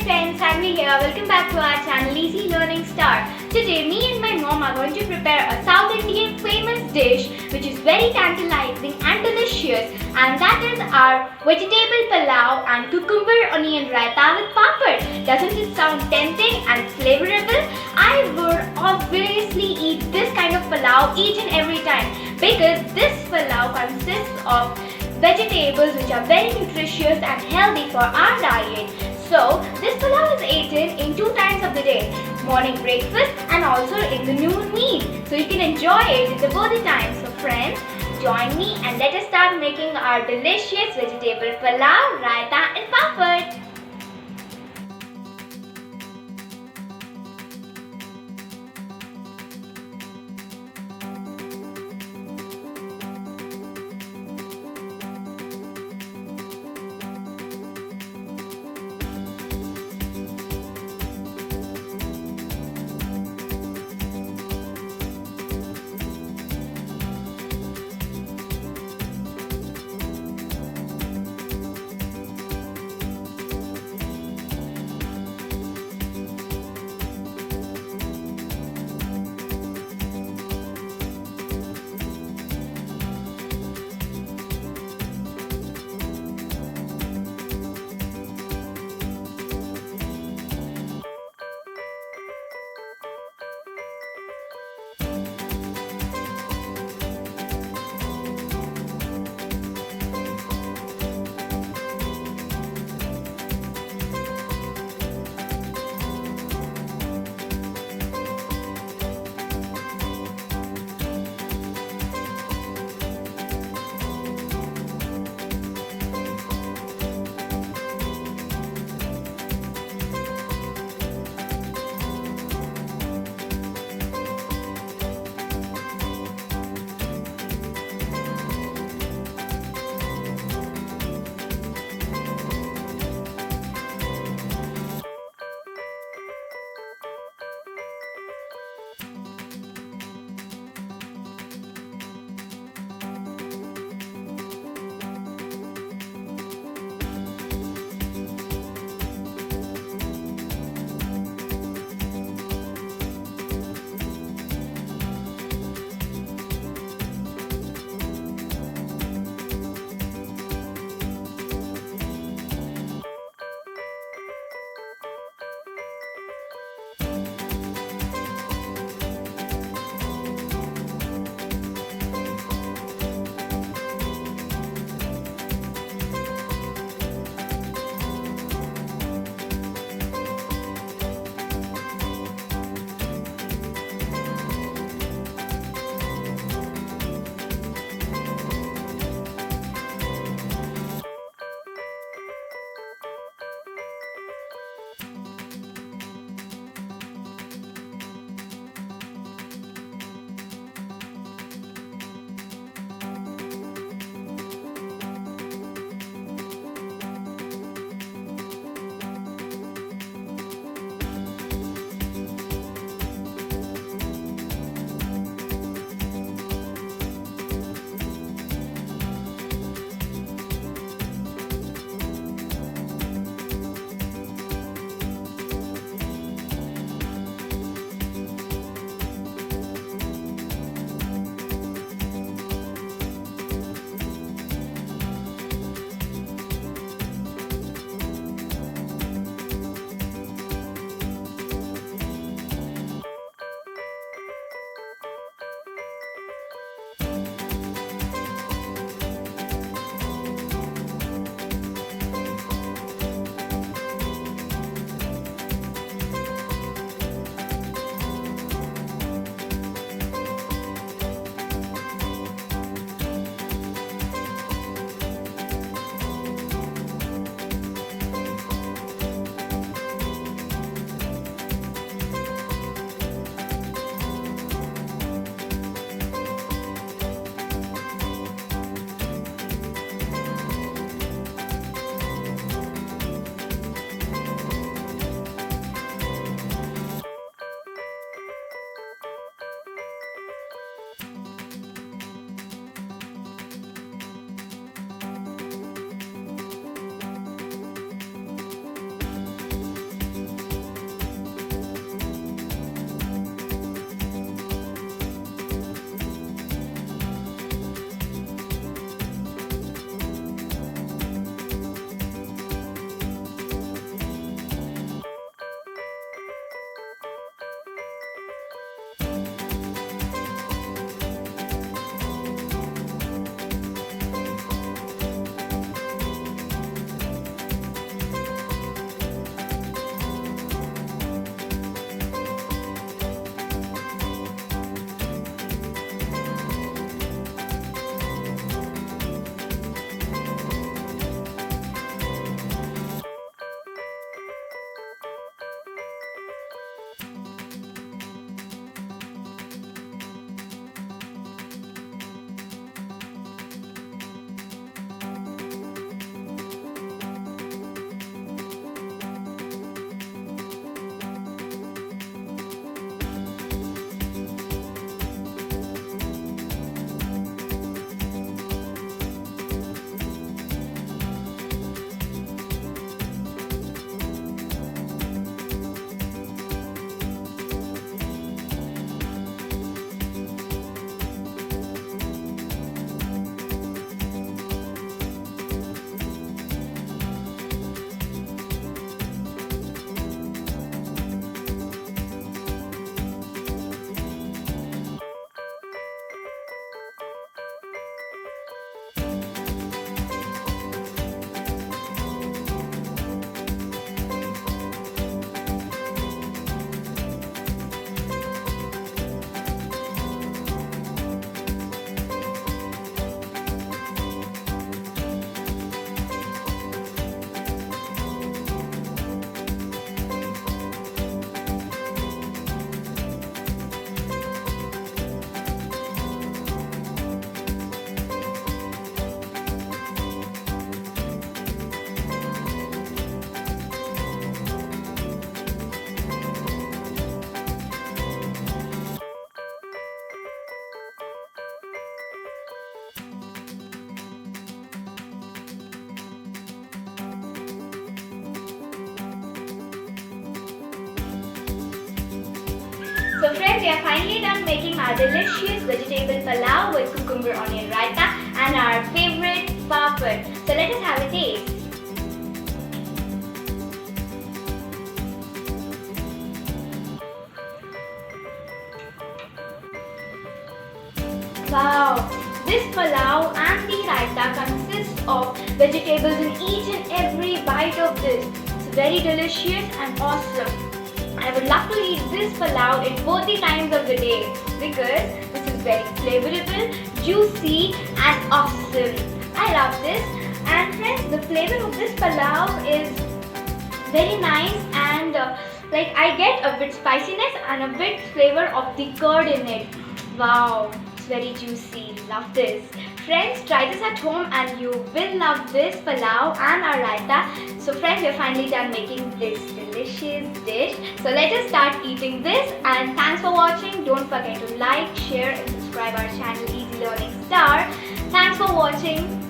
friends, Sanvi here. Welcome back to our channel Easy Learning Star. Today, me and my mom are going to prepare a South Indian famous dish which is very tantalizing and delicious, and that is our vegetable pulao and cucumber onion raita with papad. Doesn't it sound tempting and flavorful? I would obviously eat this kind of pulao each and every time because this pulao consists of vegetables which are very nutritious and healthy for our diet. So this pulao is eaten in 2 times of the day, morning breakfast and also in the noon meal. So you can enjoy it in both the times. So friends, join me and let us start making our delicious vegetable pulao, raita and papad. we are finally done making our delicious vegetable pulao with cucumber onion raita and our favorite papad. So let us have a taste. Wow, this pulao and the raita consist of vegetables in each and every bite of this. It's very delicious and awesome. I would love to eat this pulao in both the times of the day because this is very flavorful, juicy and awesome. I love this, and friends, the flavor of this pulao is very nice and like I get a bit spiciness and a bit flavor of the curd in it. Wow, it's very juicy. Love this. Friends, try this at home and you will love this pulao and our raita. So friends, we're finally done making this delicious dish. So let us start eating this, and thanks for watching. Don't forget to like, share and subscribe our channel Easy Learning Star. Thanks for watching.